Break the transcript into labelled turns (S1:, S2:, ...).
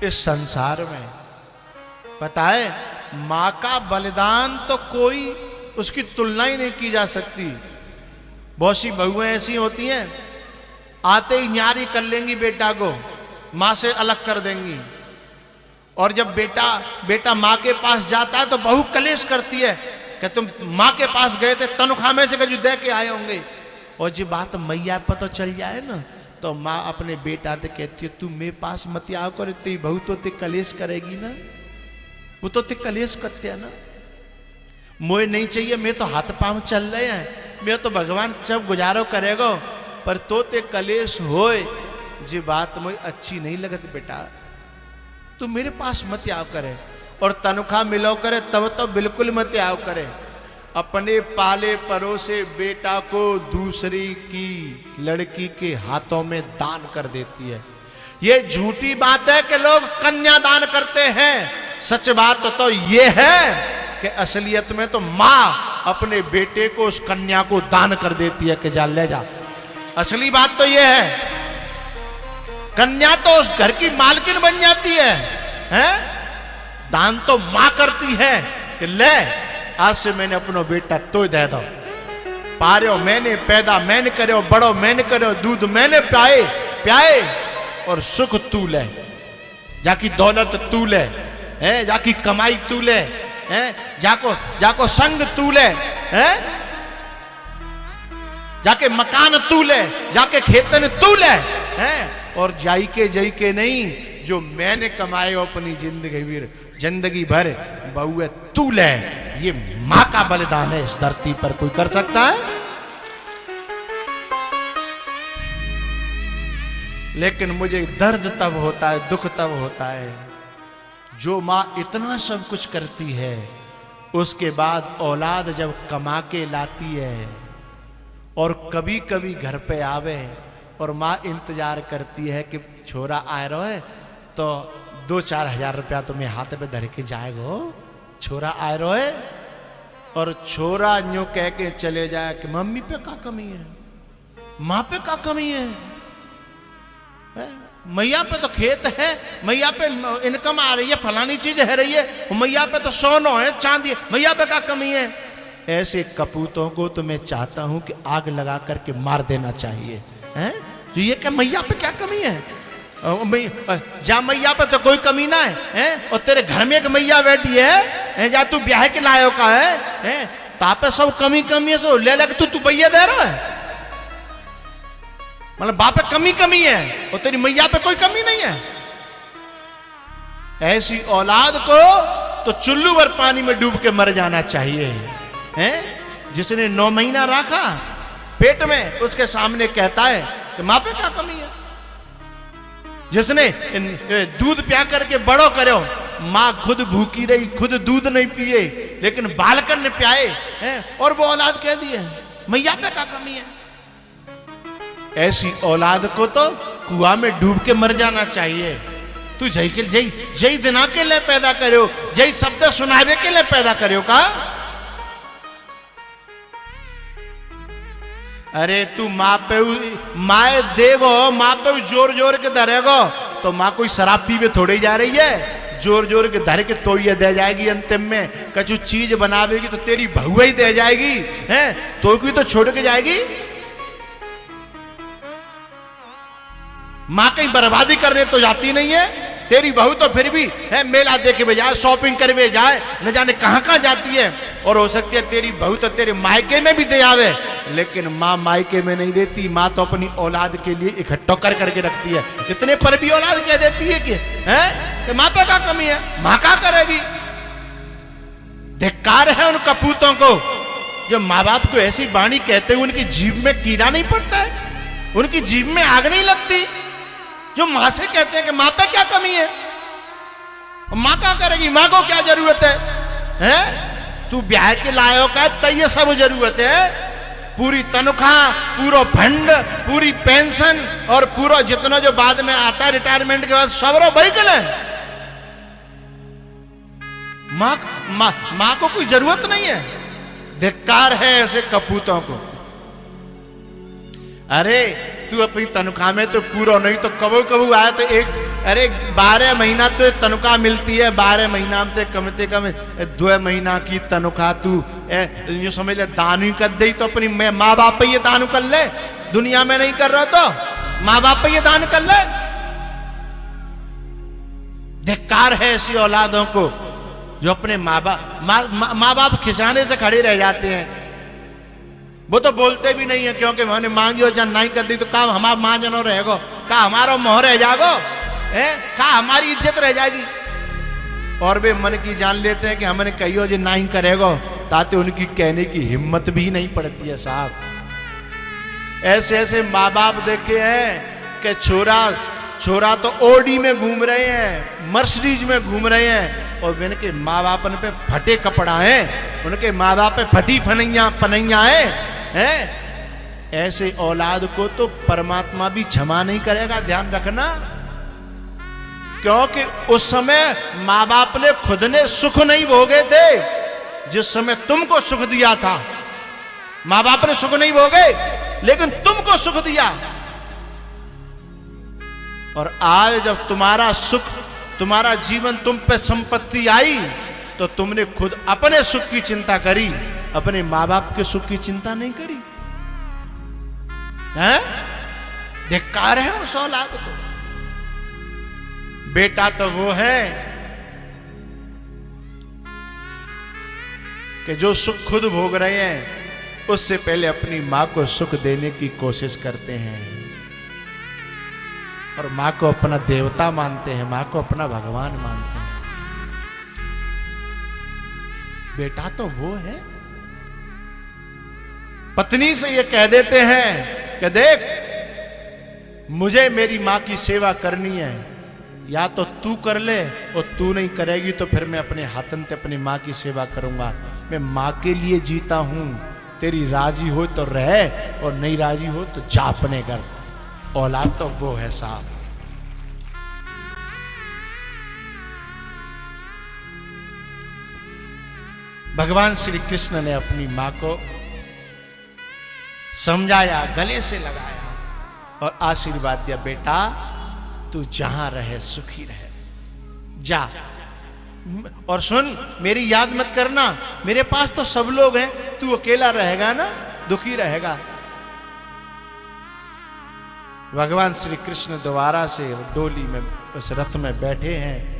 S1: इस संसार में। पता है, मां का बलिदान तो कोई उसकी तुलना ही नहीं की जा सकती। बहुत सी बहुएं ऐसी होती हैं, आते ही न्यारी कर लेंगी बेटा को, मां से अलग कर देंगी। और जब बेटा मां के पास जाता है तो बहू कलेश करती है कि तुम मां के पास गए थे, तनख्वाह में से कजू दे के आए होंगे। और जो बात मैया पता चल जाए ना, तो माँ अपने बेटा से कहती है तू मेरे पास मत आओ कर, तेरी बहू तो ते कलेश करेगी ना, वो तो ते कलेश करते है ना। मोए नहीं चाहिए, मैं तो हाथ पांव चल रहे हैं, मैं तो भगवान जब गुजारो करेगा, पर तो ते कलेश होए जी बात मुझे अच्छी नहीं लगती बेटा, तू मेरे पास मत आओ करे। और तनख्वाह मिलो करे तब तो बिल्कुल मत आओ करे। अपने पाले परोसे बेटा को दूसरी की लड़की के हाथों में दान कर देती है। ये झूठी बात है कि लोग कन्या दान करते हैं। सच बात तो ये है कि असलियत में तो मां अपने बेटे को उस कन्या को दान कर देती है कि जा ले जा। असली बात तो ये है, कन्या तो उस घर की मालकिन बन जाती है, हैं? दान तो मां करती है कि ले आज से मैंने अपनो बेटा तो दे दो, पारो मैंने पैदा मैंने करो, बड़ो मैंने करो, दूध मैंने प्याए और सुख तू ले, जाकी दौलत तू ले, है जाकी कमाई तू ले, है जाको संग तू ले, है जाके मकान तू ले, जाके खेतन तू ले, है और जाई के नहीं, जो मैंने कमाए अपनी जिंदगी भर बहुए तू ले। ये मां का बलिदान है, इस धरती पर कोई कर सकता है? लेकिन मुझे दर्द तब होता है, दुख तब होता है, जो मां इतना सब कुछ करती है, उसके बाद औलाद जब कमा के लाती है और कभी कभी घर पे आवे और मां इंतजार करती है कि छोरा आ रहा है तो 2-4 हजार रुपया तुम्हें हाथ पे धर के जाएगो, छोरा आ रहा है, और छोरा यूं कह के चले जाए कि मम्मी पे क्या कमी है, मां पे क्या कमी है? मैया पे तो खेत है, मैया पे इनकम आ रही है, फलानी चीज है रही है, मैया पे तो सोना है, चांदी है, मैया पे क्या कमी है? ऐसे कपूतों को तो मैं चाहता हूं कि आग लगा करके मार देना चाहिए, हैं? तो ये क्या मैया पे क्या कमी है? जा मैया पे तो कोई कमी ना है, और तेरे घर में एक मैया बैठी है, जा तू ब्याह के लायो का है, तापे सब कमी है, सो ले लग तू भैया दे रहा है, मतलब बाप पे कमी है और तेरी मैया पे कोई कमी नहीं है। ऐसी औलाद को तो चुल्लू भर पानी में डूब के मर जाना चाहिए, हैं? जिसने 9 महीना रखा पेट में, उसके सामने कहता है कि मां पे क्या कमी है? जिसने दूध प्या करके बड़ो करो, मां खुद भूखी रही, खुद दूध नहीं पिए, लेकिन बालकन ने प्याए, हैं? और वो औलाद कह दी है मैया पे क्या कमी है? ऐसी औलाद को तो कुआं में डूब के मर जाना चाहिए। तू जय दिना के लिए पैदा करो, जय शब्द सुनावे के लिए पैदा करो का? अरे तू माए देगो, माँ पे जोर के धरेगो, तो माँ कोई शराब पीवे थोड़ी जा रही है, जोर के धर के तो ये दे जाएगी। अंतिम में कछु चीज बनावेगी तो तेरी बहुआ ही दे जाएगी, हैं? तो कोई तो छोड़ के जाएगी। माँ कहीं बर्बादी करने तो जाती नहीं है, तेरी बहू तो फिर भी है मेला देखे में जाए, शॉपिंग करवे जाए, न जाने कहां जाती है। और हो सकती है तेरी बहू तो तेरे मायके में भी दे आवे, लेकिन माँ मायके में नहीं देती। माँ तो अपनी औलाद के लिए इकट्ठा करके रखती है। इतने पर भी औलाद कह देती है कि माँ पे क्या कमी है, माँ क्या करेगी? धिक्कार है उन कपूतों को जो माँ बाप को ऐसी वाणी कहते हुए उनकी जीभ में कीड़ा नहीं पड़ता है, उनकी जीभ में आग नहीं लगती, जो मां से कहते हैं कि मां पे क्या कमी है, मां क्या करेगी, मां को क्या जरूरत है, हैं? तू ब्याह के लायो का तो ये सब जरूरत है, पूरी तनख्वाह, पूरा फंड, पूरी पेंशन और पूरा जितना जो बाद में आता है रिटायरमेंट के बाद सब रो बहीकल है। मां को कोई जरूरत नहीं है। धिक्कार है ऐसे कपूतों को। अरे तू अपनी तनख्वाह में तो पूरा नहीं तो कबू कबू आया तो एक अरे 12 महीना तो तनख्वाह मिलती है, 12 महीना में कम से कम 2 महीना की तनख्वाह तू यूं समझ ले दान ही कर दे तो अपनी माँ बाप पे ये दान कर ले, दुनिया में नहीं कर रहा तो माँ बाप पे ये दान कर ले। धिक्कार है ऐसी औलादों को जो अपने माँ बाप खिसाने से खड़े रह जाते हैं। वो तो बोलते भी नहीं है क्योंकि मैंने मांगी जन नहीं कर दी तो काम हमारा मां जनो रहेगो, का हमारा मोह रह जाएगो है, का हमारी इज्जत रह जाएगी। और वे मन की जान लेते हैं कि हमने कहियो जो नहीं करेगो, ताते उनकी कहने की हिम्मत भी नहीं पड़ती है साहब। ऐसे ऐसे माँ बाप देखे हैं कि छोरा तो ओडी में घूम रहे हैं, मर्सिडीज में घूम रहे हैं, और उनके माँ बाप पे फटे कपड़ा है, उनके माँ बाप पे फटी पनैया है। ऐसे औलाद को तो परमात्मा भी क्षमा नहीं करेगा, ध्यान रखना। क्योंकि उस समय माँ बाप ने खुद ने सुख नहीं भोगे थे जिस समय तुमको सुख दिया था। माँ बाप ने सुख नहीं भोगे लेकिन तुमको सुख दिया। और आज जब तुम्हारा सुख, तुम्हारा जीवन तुम पे संपत्ति आई तो तुमने खुद अपने सुख की चिंता करी, अपने माँ बाप के सुख की चिंता नहीं करी है। धिक्कार है उस औलाद को। बेटा तो वो है कि जो सुख खुद भोग रहे हैं उससे पहले अपनी मां को सुख देने की कोशिश करते हैं और मां को अपना देवता मानते हैं, मां को अपना भगवान मानते हैं। बेटा तो वो है। पत्नी से ये कह देते हैं कि देख मुझे मेरी मां की सेवा करनी है, या तो तू कर ले और तू नहीं करेगी तो फिर मैं अपने हाथन से अपनी मां की सेवा करूंगा। मैं मां के लिए जीता हूं, तेरी राजी हो तो रह और नहीं राजी हो तो जा अपने घर। औलाद तो वो है साहब। भगवान श्री कृष्ण ने अपनी मां को समझाया, गले से लगाया और आशीर्वाद दिया, बेटा तू जहां रहे सुखी रहे, जा। और सुन, मेरी याद मत करना, मेरे पास तो सब लोग हैं, तू अकेला रहेगा ना, दुखी रहेगा। भगवान श्री कृष्ण दोबारा से डोली में, उस रथ में बैठे हैं